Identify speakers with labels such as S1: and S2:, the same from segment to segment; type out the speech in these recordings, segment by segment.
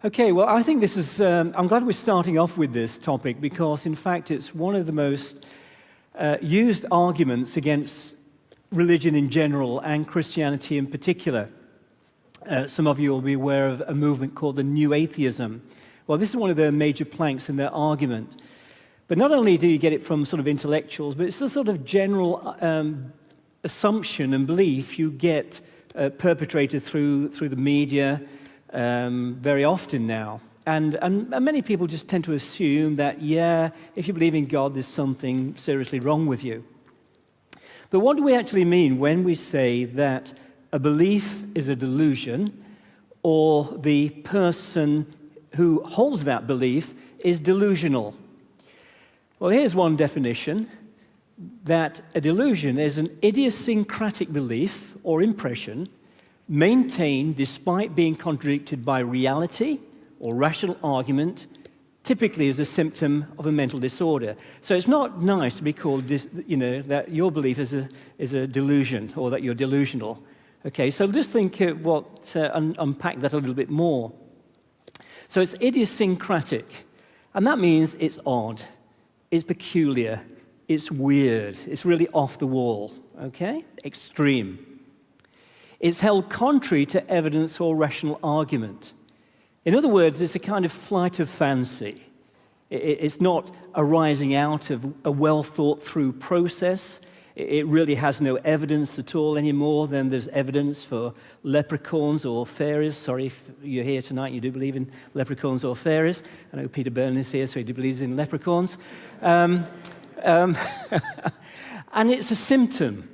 S1: Okay, well, I think this is, I'm glad we're starting off with this topic because, in fact, it's one of the most used arguments against religion in general and Christianity in particular. Some of you will be aware of a movement called the New Atheism. Well, this is one of the major planks in their argument. But not only do you get it from sort of intellectuals, but it's the sort of general assumption and belief you get perpetrated through the media very often now. And many people just tend to assume that, yeah, if you believe in God, there's something seriously wrong with you. But what do we actually mean when we say that a belief is a delusion, or the person who holds that belief is delusional? Well, here's one definition, that a delusion is an idiosyncratic belief or impression maintained despite being contradicted by reality or rational argument, typically as a symptom of a mental disorder. So it's not nice to be called, that your belief is a delusion or that you're delusional. Okay, so just think unpack that a little bit more. So it's idiosyncratic, and that means it's odd, it's peculiar, it's weird, it's really off the wall, okay? Extreme. It's held contrary to evidence or rational argument. In other words, it's a kind of flight of fancy. It's not arising out of a well-thought-through process. It really has no evidence at all any more than there's evidence for leprechauns or fairies. Sorry if you're here tonight, you do believe in leprechauns or fairies. I know Peter Byrne is here, so he believes in leprechauns. And it's a symptom,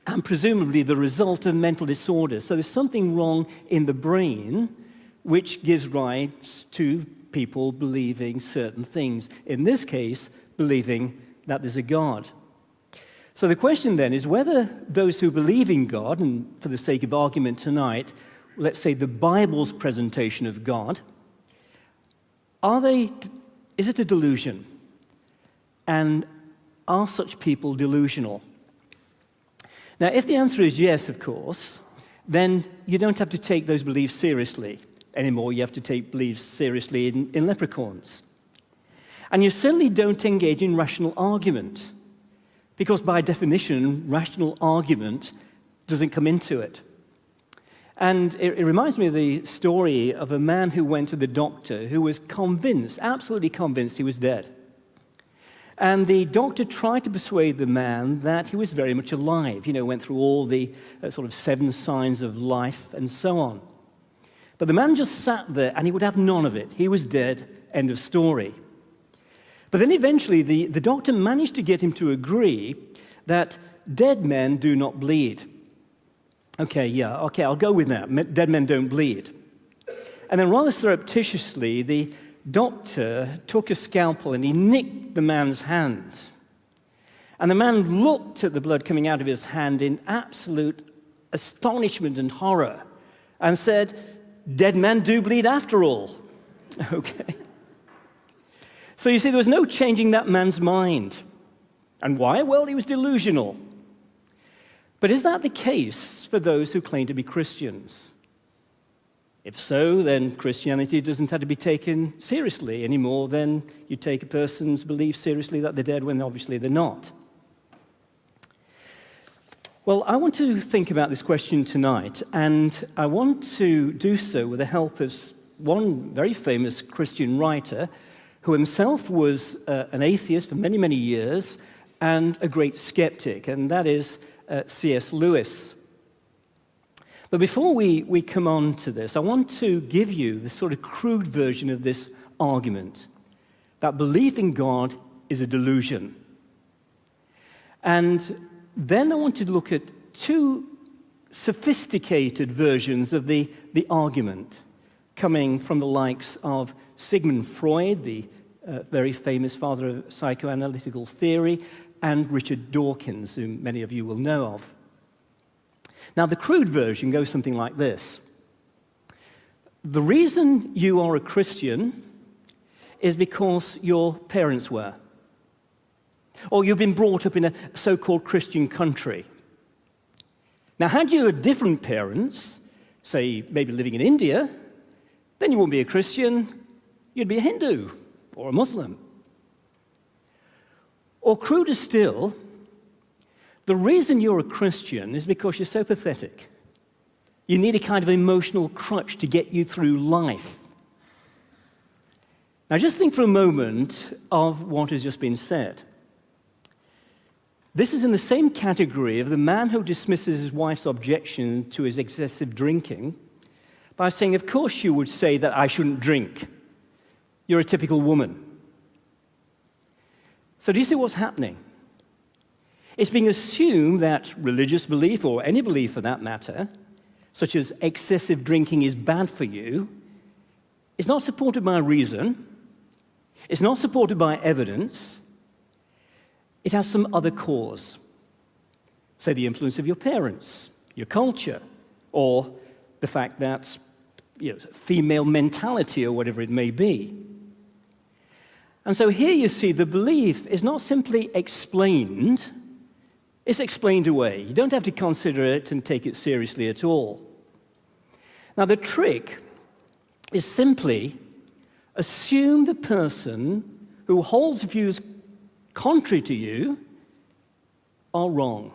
S1: and presumably the result of mental disorder. So there's something wrong in the brain which gives rise to people believing certain things. In this case, believing that there's a God. So the question then is whether those who believe in God, and for the sake of argument tonight, let's say the Bible's presentation of God, is it a delusion? And are such people delusional? Now, if the answer is yes, of course, then you don't have to take those beliefs seriously anymore. You have to take beliefs seriously in leprechauns. And you certainly don't engage in rational argument, because by definition, rational argument doesn't come into it. And it reminds me of the story of a man who went to the doctor who was convinced, absolutely convinced he was dead. And the doctor tried to persuade the man that he was very much alive, went through all the sort of 7 signs of life and so on. But the man just sat there and he would have none of it. He was dead, end of story. But then eventually the doctor managed to get him to agree that dead men do not bleed. Okay, I'll go with that. Dead men don't bleed. And then rather surreptitiously, the doctor took a scalpel and he nicked the man's hand. And the man looked at the blood coming out of his hand in absolute astonishment and horror and said, "Dead men do bleed after all." Okay. So you see, there was no changing that man's mind. And why? Well, he was delusional. But is that the case for those who claim to be Christians? If so, then Christianity doesn't have to be taken seriously any more than you take a person's belief seriously that they're dead when obviously they're not. Well, I want to think about this question tonight, and I want to do so with the help of one very famous Christian writer who himself was an atheist for many, many years and a great skeptic, and that is C.S. Lewis. But before we come on to this, I want to give you the sort of crude version of this argument, that belief in God is a delusion. And then I want to look at 2 sophisticated versions of the argument, coming from the likes of Sigmund Freud, the very famous father of psychoanalytical theory, and Richard Dawkins, whom many of you will know of. Now, the crude version goes something like this. The reason you are a Christian is because your parents were, or you've been brought up in a so-called Christian country. Now, had you had different parents, say maybe living in India, then you wouldn't be a Christian, you'd be a Hindu or a Muslim. Or cruder still, the reason you're a Christian is because you're so pathetic. You need a kind of emotional crutch to get you through life. Now just think for a moment of what has just been said. This is in the same category of the man who dismisses his wife's objection to his excessive drinking by saying, of course you would say that I shouldn't drink. You're a typical woman. So do you see what's happening? It's being assumed that religious belief, or any belief for that matter, such as excessive drinking is bad for you, is not supported by reason, it's not supported by evidence, it has some other cause. Say the influence of your parents, your culture, or the fact that, female mentality or whatever it may be. And so here you see the belief is not simply explained, it's explained away. You don't have to consider it and take it seriously at all. Now the trick is simply assume the person who holds views contrary to you are wrong.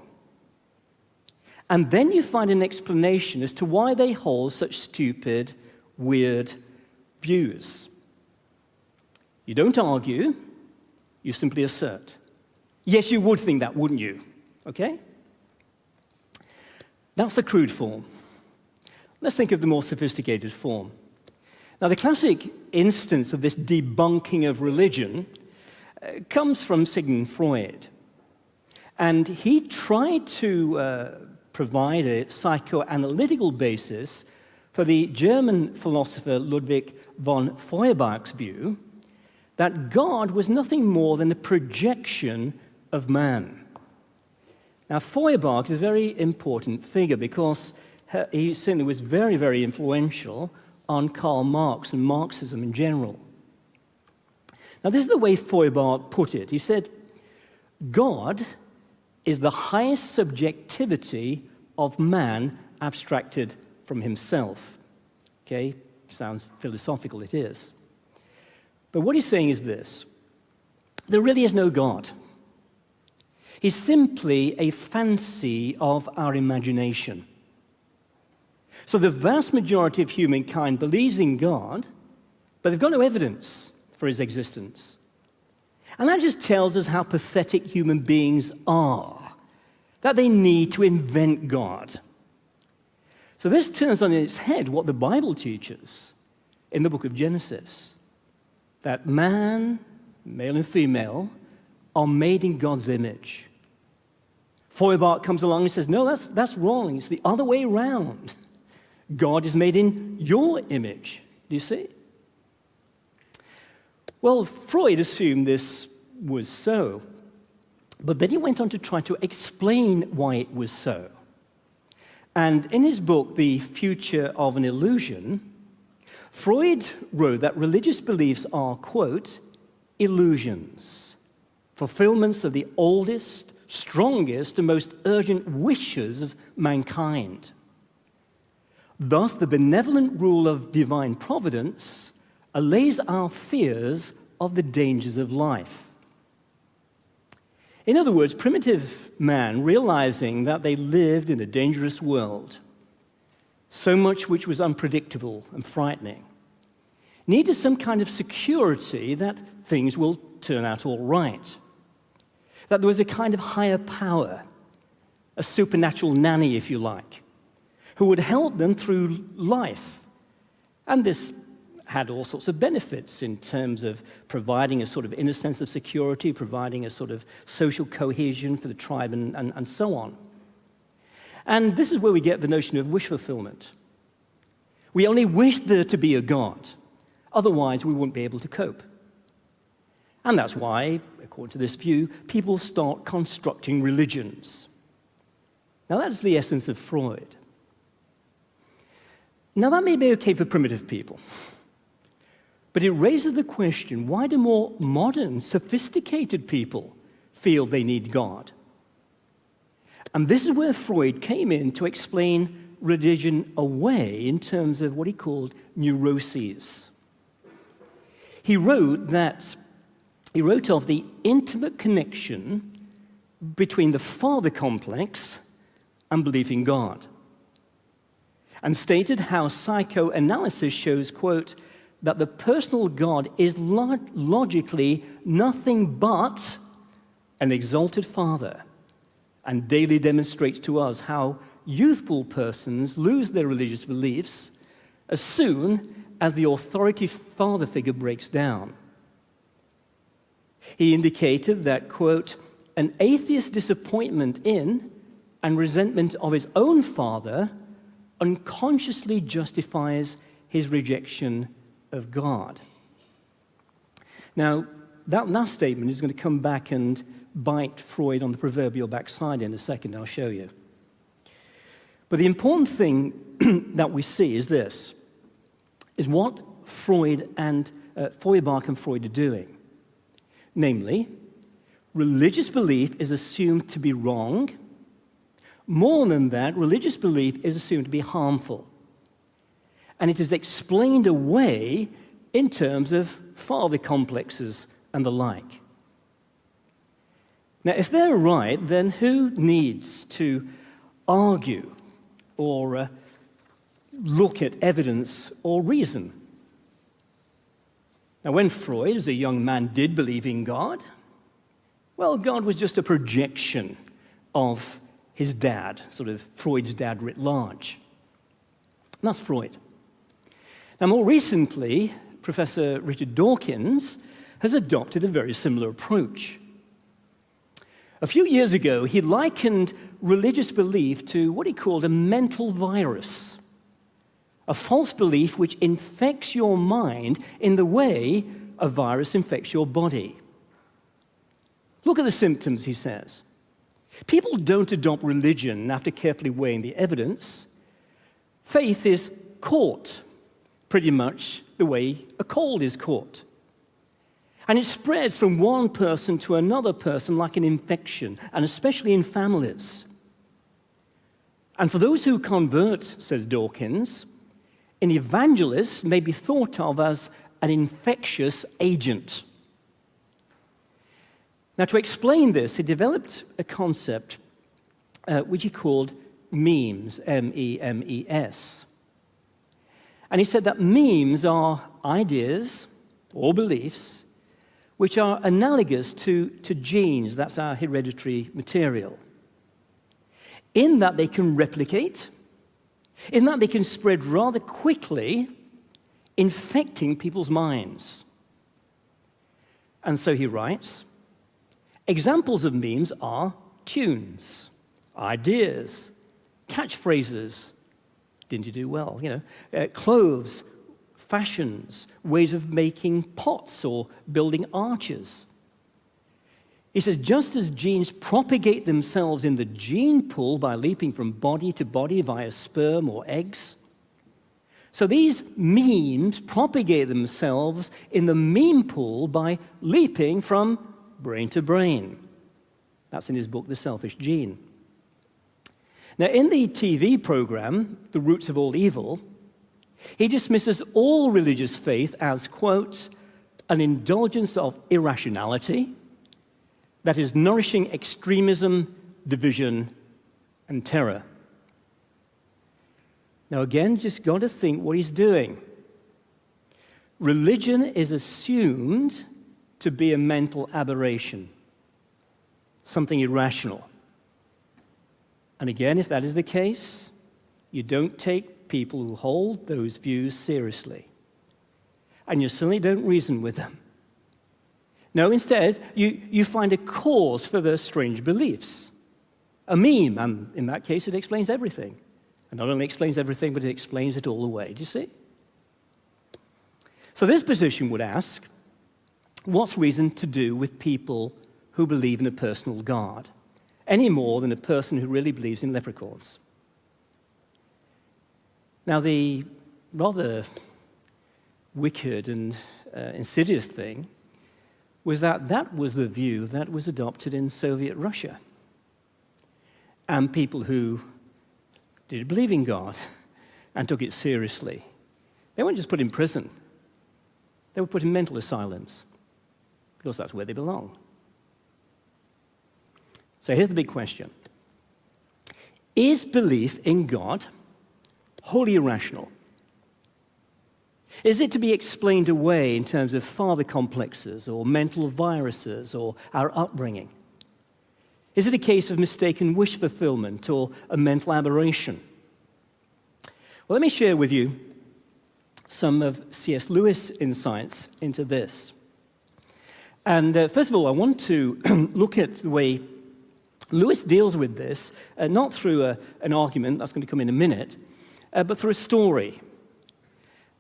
S1: And then you find an explanation as to why they hold such stupid, weird views. You don't argue, you simply assert. Yes, you would think that, wouldn't you? Okay? That's the crude form. Let's think of the more sophisticated form. Now, the classic instance of this debunking of religion comes from Sigmund Freud. And he tried to provide a psychoanalytical basis for the German philosopher Ludwig von Feuerbach's view that God was nothing more than a projection of man. Now, Feuerbach is a very important figure because he certainly was very, very influential on Karl Marx and Marxism in general. Now, this is the way Feuerbach put it. He said, God is the highest subjectivity of man abstracted from himself. Okay, sounds philosophical, it is. But what he's saying is this: there really is no God. He's simply a fancy of our imagination. So the vast majority of humankind believes in God, but they've got no evidence for his existence. And that just tells us how pathetic human beings are, that they need to invent God. So this turns on its head what the Bible teaches in the book of Genesis, that man, male and female, are made in God's image. Feuerbach comes along and says, no, that's wrong. It's the other way around. God is made in your image. Do you see? Well, Freud assumed this was so, but then he went on to try to explain why it was so. And in his book, The Future of an Illusion, Freud wrote that religious beliefs are, quote, illusions, fulfillments of the oldest, strongest, and most urgent wishes of mankind. Thus, the benevolent rule of divine providence allays our fears of the dangers of life. In other words, primitive man, realizing that they lived in a dangerous world, so much which was unpredictable and frightening, needed some kind of security that things will turn out all right, that there was a kind of higher power, a supernatural nanny, if you like, who would help them through life. And this had all sorts of benefits in terms of providing a sort of inner sense of security, providing a sort of social cohesion for the tribe, and so on. And this is where we get the notion of wish fulfillment. We only wish there to be a God, otherwise we wouldn't be able to cope. And that's why, according to this view, people start constructing religions. Now that's the essence of Freud. Now that may be okay for primitive people, but it raises the question, why do more modern, sophisticated people feel they need God? And this is where Freud came in to explain religion away in terms of what he called neuroses. He wrote of the intimate connection between the father complex and belief in God, and stated how psychoanalysis shows, quote, that the personal God is logically nothing but an exalted father, and daily demonstrates to us how youthful persons lose their religious beliefs as soon as the authority father figure breaks down. He indicated that, quote, an atheist's disappointment in and resentment of his own father unconsciously justifies his rejection of God. Now, that last statement is going to come back and bite Freud on the proverbial backside in a second. I'll show you. But the important thing that we see is this, is what Freud and Feuerbach and Freud are doing. Namely, religious belief is assumed to be wrong. More than that, religious belief is assumed to be harmful. And it is explained away in terms of father complexes and the like. Now, if they're right, then who needs to argue or look at evidence or reason? Now, when Freud, as a young man, did believe in God, well, God was just a projection of his dad, sort of Freud's dad writ large. And that's Freud. Now, more recently, Professor Richard Dawkins has adopted a very similar approach. A few years ago, he likened religious belief to what he called a mental virus, a false belief which infects your mind in the way a virus infects your body. Look at the symptoms, he says. People don't adopt religion after carefully weighing the evidence. Faith is caught pretty much the way a cold is caught. And it spreads from one person to another person like an infection, and especially in families. And for those who convert, says Dawkins, an evangelist may be thought of as an infectious agent. Now, to explain this, he developed a concept which he called memes, M-E-M-E-S. And he said that memes are ideas or beliefs which are analogous to genes, that's our hereditary material, in that they can replicate, in that they can spread rather quickly, infecting people's minds. And so he writes, examples of memes are tunes, ideas, catchphrases, didn't you do well, clothes, fashions, ways of making pots or building arches. He says, just as genes propagate themselves in the gene pool by leaping from body to body via sperm or eggs, so these memes propagate themselves in the meme pool by leaping from brain to brain. That's in his book, The Selfish Gene. Now, in the TV program, The Roots of All Evil, he dismisses all religious faith as, quote, an indulgence of irrationality that is nourishing extremism, division, and terror. Now, again, just got to think what he's doing. Religion is assumed to be a mental aberration, something irrational. And again, if that is the case, you don't take people who hold those views seriously. And you certainly don't reason with them. No, instead, you find a cause for their strange beliefs. A meme, and in that case, it explains everything. And not only explains everything, but it explains it all away. Do you see? So this position would ask, what's reason to do with people who believe in a personal God, any more than a person who really believes in leprechauns? Now, the rather wicked and insidious thing was that that was the view that was adopted in Soviet Russia. And people who did believe in God and took it seriously, they weren't just put in prison. They were put in mental asylums because that's where they belong. So here's the big question. Is belief in God wholly irrational? Is it to be explained away in terms of father complexes or mental viruses or our upbringing? Is it a case of mistaken wish fulfillment or a mental aberration? Well, let me share with you some of C.S. Lewis' insights into this. And first of all, I want to look at the way Lewis deals with this, not through an argument, that's going to come in a minute, but through a story.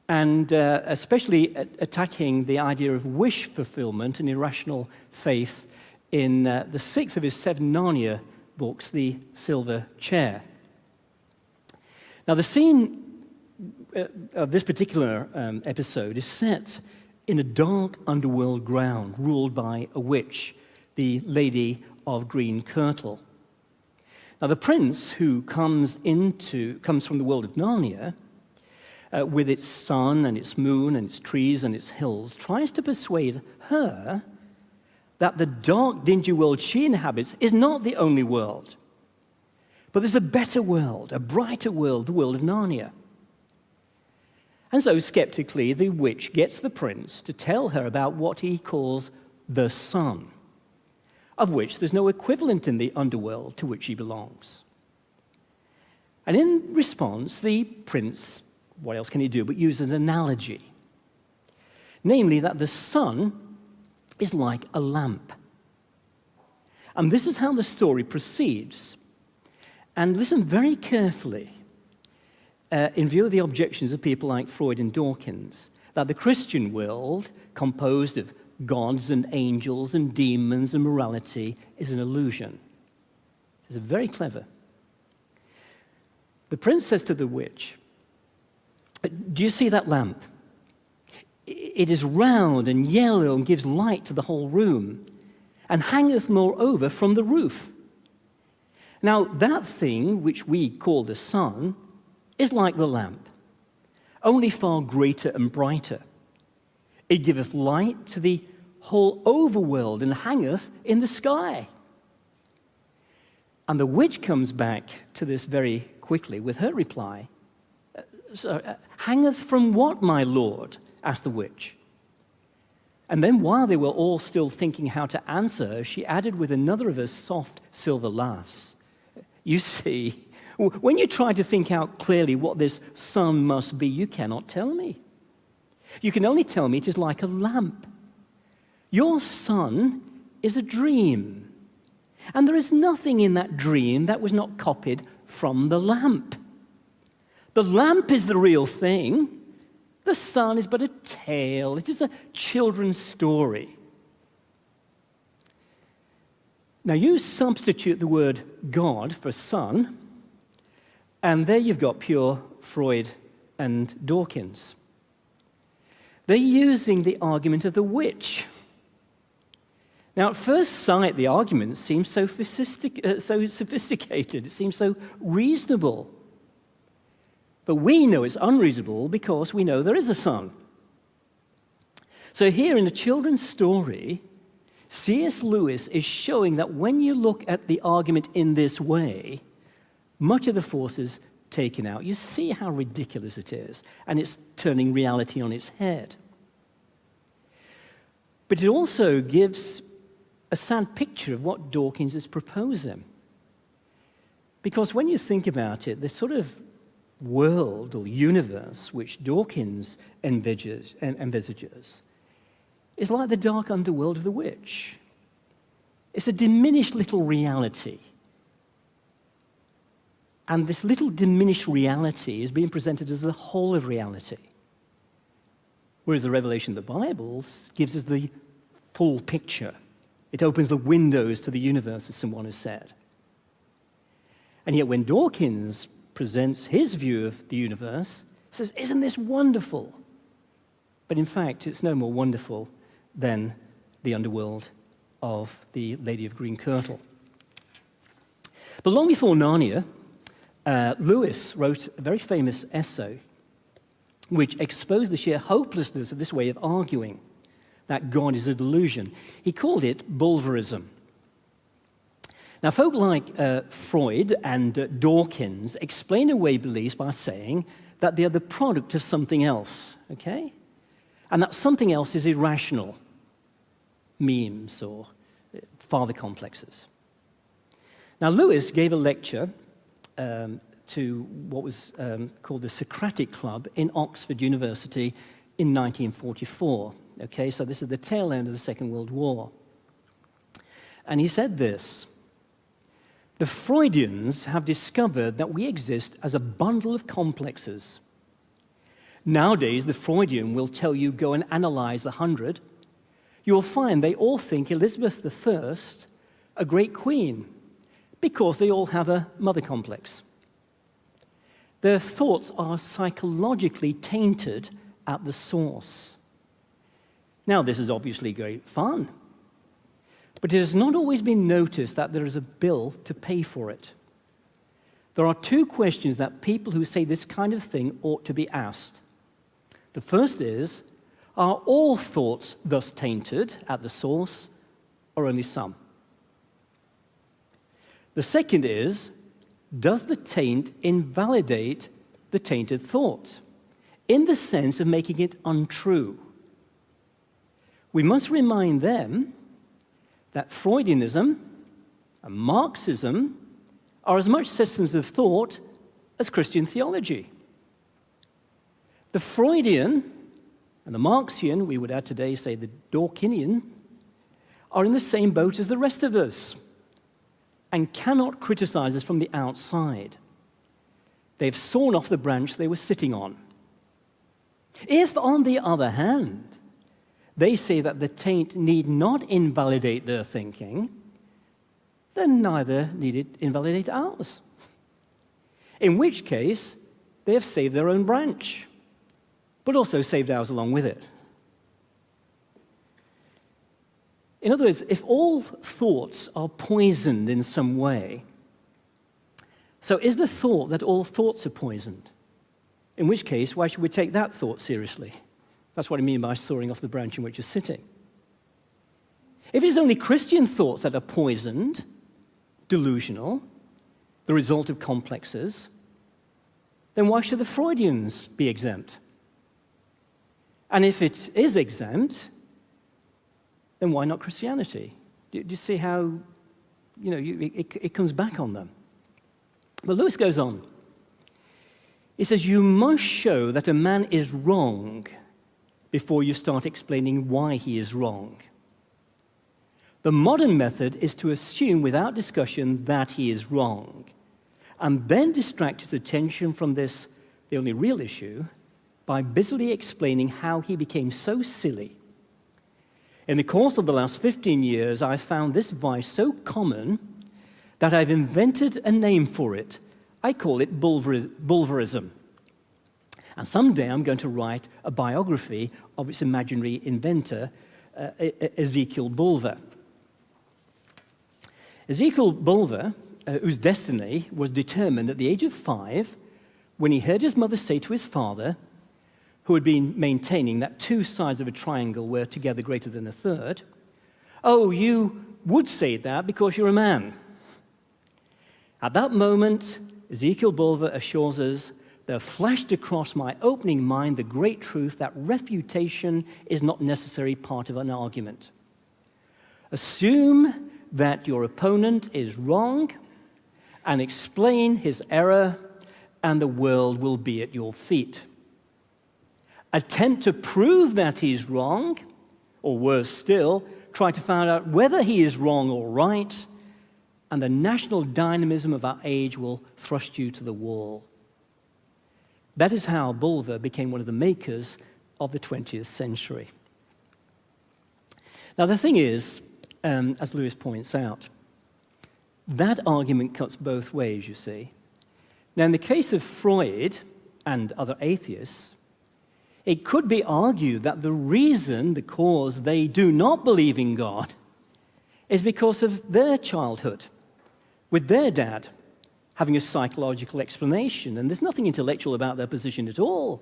S1: And especially attacking the idea of wish fulfillment and irrational faith in the sixth of his 7 Narnia books, The Silver Chair. Now, the scene of this particular episode is set in a dark underworld ground ruled by a witch, the Lady of Green Kirtle. Now, the prince who comes from the world of Narnia, with its sun and its moon and its trees and its hills, tries to persuade her that the dark, dingy world she inhabits is not the only world. But there's a better world, a brighter world, the world of Narnia. And so, skeptically, the witch gets the prince to tell her about what he calls the sun, of which there's no equivalent in the underworld to which he belongs. And in response, the prince, what else can he do but use an analogy? Namely, that the sun is like a lamp. And this is how the story proceeds. And listen very carefully, in view of the objections of people like Freud and Dawkins, that the Christian world, composed of gods and angels and demons and morality, is an illusion. It's very clever. The prince says to the witch, "Do you see that lamp? It is round and yellow and gives light to the whole room, and hangeth moreover from the roof. Now that thing which we call the sun is like the lamp, only far greater and brighter. It giveth light to the whole overworld and hangeth in the sky." And the witch comes back to this very quickly with her reply. "Hangeth from what, my lord?" asked the witch. And then while they were all still thinking how to answer her, she added with another of her soft silver laughs, "You see, when you try to think out clearly what this sun must be, you cannot tell me. You can only tell me it is like a lamp. Your sun is a dream, and there is nothing in that dream that was not copied from the lamp. The lamp is the real thing. The sun is but a tale. It is a children's story." Now you substitute the word God for sun, and there you've got pure Freud and Dawkins. They're using the argument of the witch. Now, at first sight, the argument seems so sophisticated. It seems so reasonable. But we know it's unreasonable because we know there is a sun. So here in the children's story, C.S. Lewis is showing that when you look at the argument in this way, much of the force is taken out. You see how ridiculous it is, and it's turning reality on its head. But it also gives a sad picture of what Dawkins is proposing. Because when you think about it, the sort of world or universe which Dawkins envisages is like the dark underworld of the witch. It's a diminished little reality. And this little diminished reality is being presented as the whole of reality. Whereas the revelation of the Bible gives us the full picture. It opens the windows to the universe, as someone has said. And yet when Dawkins presents his view of the universe, he says, "Isn't this wonderful?" But in fact, it's no more wonderful than the underworld of the Lady of Green Kirtle. But long before Narnia, Lewis wrote a very famous essay which exposed the sheer hopelessness of this way of arguing that God is a delusion. He called it Bulverism. Now, folk like Freud and Dawkins explain away beliefs by saying that they are the product of something else, okay? And that something else is irrational, memes or father complexes. Now, Lewis gave a lecture to what was called the Socratic Club in Oxford University in 1944. Okay, so this is the tail end of the Second World War. And he said this: the Freudians have discovered that we exist as a bundle of complexes. Nowadays, the Freudian will tell you, go and analyze the 100. You'll find they all think Elizabeth I a great queen, because they all have a mother complex. Their thoughts are psychologically tainted at the source. Now, this is obviously great fun, but it has not always been noticed that there is a bill to pay for it. There are two questions that people who say this kind of thing ought to be asked. The first is, are all thoughts thus tainted at the source, or only some? The second is, does the taint invalidate the tainted thought, in the sense of making it untrue? We must remind them that Freudianism and Marxism are as much systems of thought as Christian theology. The Freudian and the Marxian, we would add today say the Dawkinian, are in the same boat as the rest of us and cannot criticize us from the outside. They've sawn off the branch they were sitting on. If, on the other hand, they say that the taint need not invalidate their thinking, then neither need it invalidate ours. In which case, they have saved their own branch, but also saved ours along with it. In other words, if all thoughts are poisoned in some way, so is the thought that all thoughts are poisoned? In which case, why should we take that thought seriously? That's what I mean by sawing off the branch in which you're sitting. If it's only Christian thoughts that are poisoned, delusional, the result of complexes, then why should the Freudians be exempt? And if it is exempt, then why not Christianity? Do you see how, it comes back on them? But Lewis goes on. He says, you must show that a man is wrong before you start explaining why he is wrong. The modern method is to assume without discussion that he is wrong, and then distract his attention from this, the only real issue, by busily explaining how he became so silly. In the course of the last 15 years, I've found this vice so common that I've invented a name for it. I call it Bulverism. And someday I'm going to write a biography of its imaginary inventor, Ezekiel Bulver. Ezekiel Bulver, whose destiny was determined at the age of 5, when he heard his mother say to his father, who had been maintaining that two sides of a triangle were together greater than a third, "Oh, you would say that because you're a man." At that moment, Ezekiel Bulver assures us, there flashed across my opening mind the great truth that refutation is not necessarily part of an argument. Assume that your opponent is wrong and explain his error, and the world will be at your feet. Attempt to prove that he's wrong, or worse still, try to find out whether he is wrong or right, and the national dynamism of our age will thrust you to the wall. That is how Bulver became one of the makers of the 20th century. Now, the thing is, as Lewis points out, that argument cuts both ways, you see. Now, in the case of Freud and other atheists, it could be argued that the reason, the cause they do not believe in God is because of their childhood with their dad, having a psychological explanation, and there's nothing intellectual about their position at all.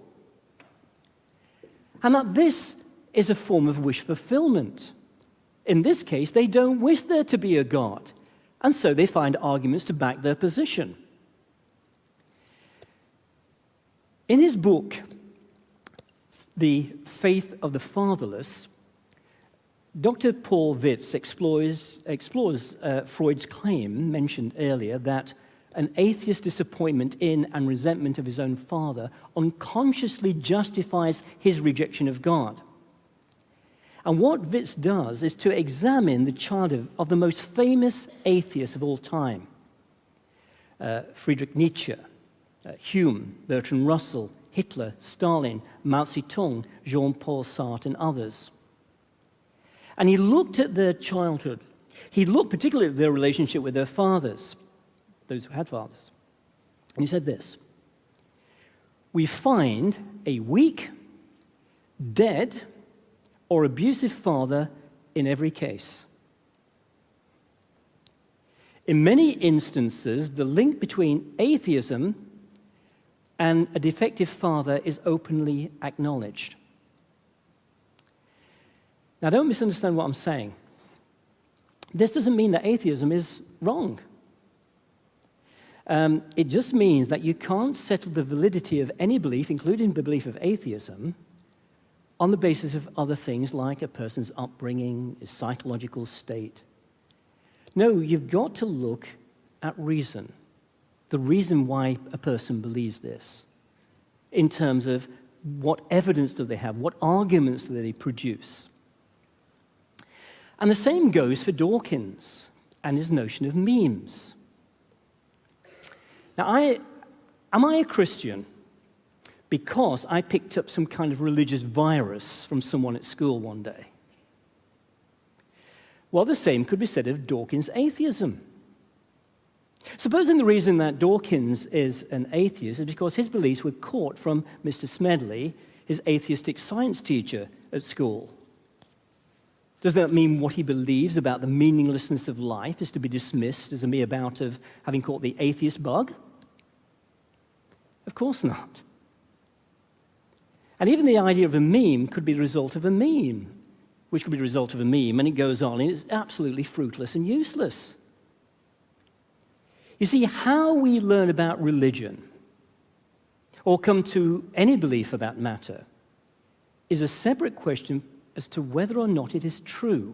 S1: And that this is a form of wish fulfillment. In this case, they don't wish there to be a God, and so they find arguments to back their position. In his book, The Faith of the Fatherless, Dr. Paul Vitz explores Freud's claim, mentioned earlier, that an atheist's disappointment in and resentment of his own father unconsciously justifies his rejection of God. And what Vitz does is to examine the childhood of the most famous atheist of all time, Friedrich Nietzsche, Hume, Bertrand Russell, Hitler, Stalin, Mao Zedong, Jean-Paul Sartre, and others. And he looked at their childhood. He looked particularly at their relationship with their fathers, those who had fathers. And he said this: "We find a weak, dead, or abusive father in every case. In many instances, the link between atheism and a defective father is openly acknowledged." Now, don't misunderstand what I'm saying. This doesn't mean that atheism is wrong. It just means that you can't settle the validity of any belief, including the belief of atheism, on the basis of other things like a person's upbringing, his psychological state. No, you've got to look at reason, the reason why a person believes this, in terms of what evidence do they have, what arguments do they produce. And the same goes for Dawkins and his notion of memes. Now, am I a Christian because I picked up some kind of religious virus from someone at school one day? Well, the same could be said of Dawkins' atheism. Supposing the reason that Dawkins is an atheist is because his beliefs were caught from Mr. Smedley, his atheistic science teacher at school. Does that mean what he believes about the meaninglessness of life is to be dismissed as a mere bout of having caught the atheist bug? Of course not. And even the idea of a meme could be the result of a meme, which could be the result of a meme, and it goes on, and it's absolutely fruitless and useless. You see, how we learn about religion, or come to any belief for that matter, is a separate question as to whether or not it is true.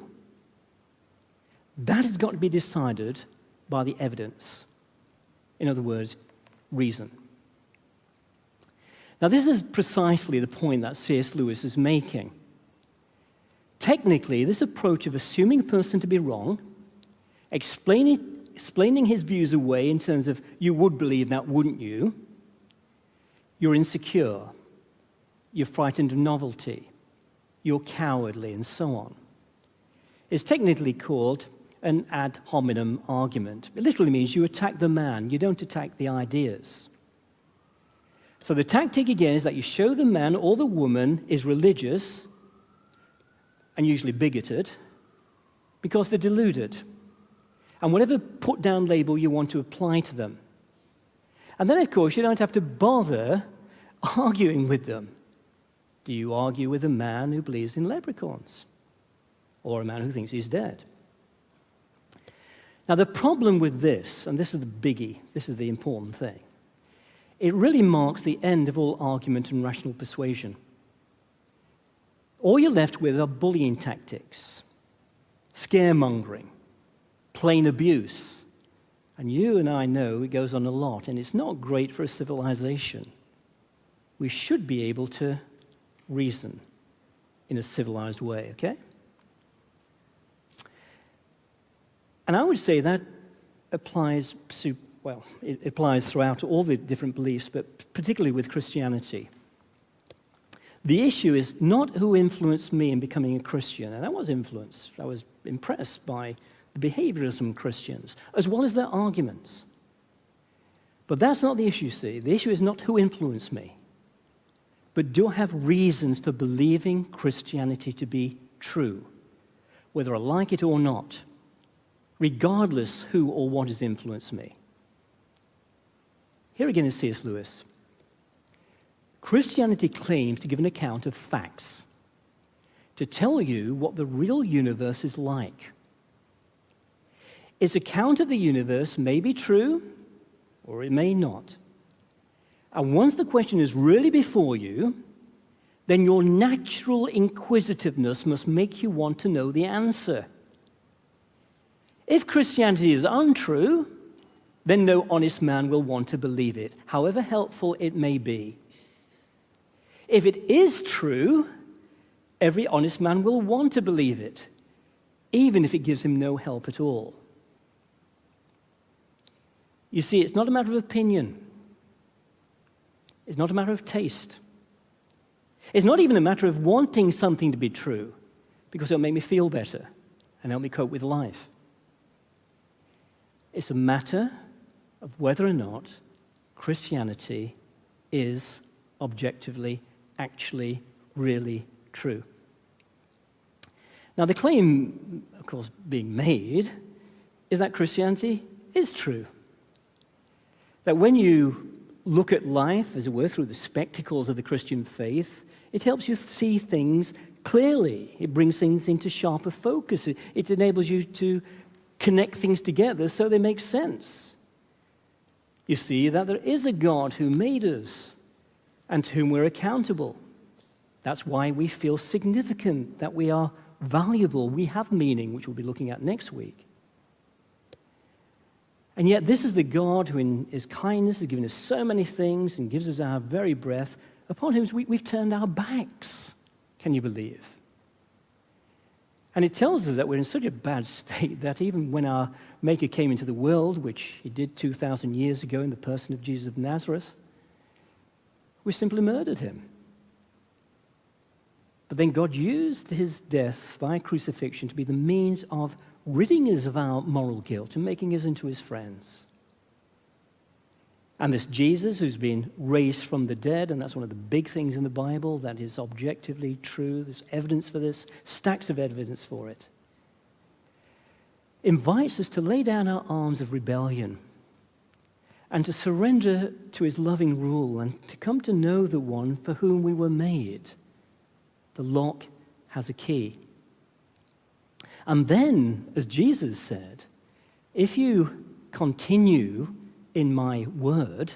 S1: That has got to be decided by the evidence. In other words, reason. Now, this is precisely the point that C.S. Lewis is making. Technically, this approach of assuming a person to be wrong, explaining his views away in terms of you would believe that, wouldn't you? You're insecure. You're frightened of novelty. You're cowardly, and so on, is technically called an ad hominem argument. It literally means you attack the man, you don't attack the ideas. So the tactic, again, is that you show the man or the woman is religious, and usually bigoted, because they're deluded. And whatever put-down label you want to apply to them. And then, of course, you don't have to bother arguing with them. Do you argue with a man who believes in leprechauns? Or a man who thinks he's dead? Now, the problem with this, and this is the biggie, this is the important thing, it really marks the end of all argument and rational persuasion. All you're left with are bullying tactics, scaremongering, plain abuse. And you and I know it goes on a lot, and it's not great for a civilization. We should be able to reason in a civilized way, okay? And I would say that applies, well, it applies throughout all the different beliefs, but particularly with Christianity. The issue is not who influenced me in becoming a Christian, and I was influenced. I was impressed by the behavior of some Christians, as well as their arguments. But that's not the issue, see. The issue is not who influenced me, but do I have reasons for believing Christianity to be true, whether I like it or not, regardless who or what has influenced me. Here again is C.S. Lewis. Christianity claims to give an account of facts, to tell you what the real universe is like. Its account of the universe may be true, or it may not. And once the question is really before you, then your natural inquisitiveness must make you want to know the answer. If Christianity is untrue, then no honest man will want to believe it, however helpful it may be. If it is true, every honest man will want to believe it, even if it gives him no help at all. You see, it's not a matter of opinion. It's not a matter of taste. It's not even a matter of wanting something to be true, because it'll make me feel better and help me cope with life. It's a matter of whether or not Christianity is objectively, actually, really true. Now, the claim, of course, being made is that Christianity is true. That when you look at life, as it were, through the spectacles of the Christian faith, it helps you see things clearly. It brings things into sharper focus. It enables you to connect things together so they make sense. You see that there is a God who made us and to whom we're accountable. That's why we feel significant, that we are valuable, we have meaning, which we'll be looking at next week. And yet this is the God who in his kindness has given us so many things and gives us our very breath, upon whom we've turned our backs. Can you believe? And it tells us that we're in such a bad state that even when our Maker came into the world, which he did 2,000 years ago in the person of Jesus of Nazareth, we simply murdered him. But then God used his death by crucifixion to be the means of ridding us of our moral guilt and making us into his friends. And this Jesus who's been raised from the dead, and that's one of the big things in the Bible that is objectively true, there's evidence for this, stacks of evidence for it, invites us to lay down our arms of rebellion and to surrender to his loving rule and to come to know the one for whom we were made. The lock has a key. And then, as Jesus said, if you continue in my word,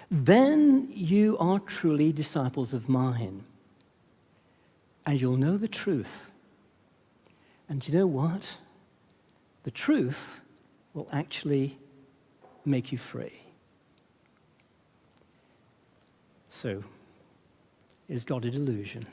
S1: then you are truly disciples of mine. And you'll know the truth. And you know what? The truth will actually make you free. So, is God a delusion?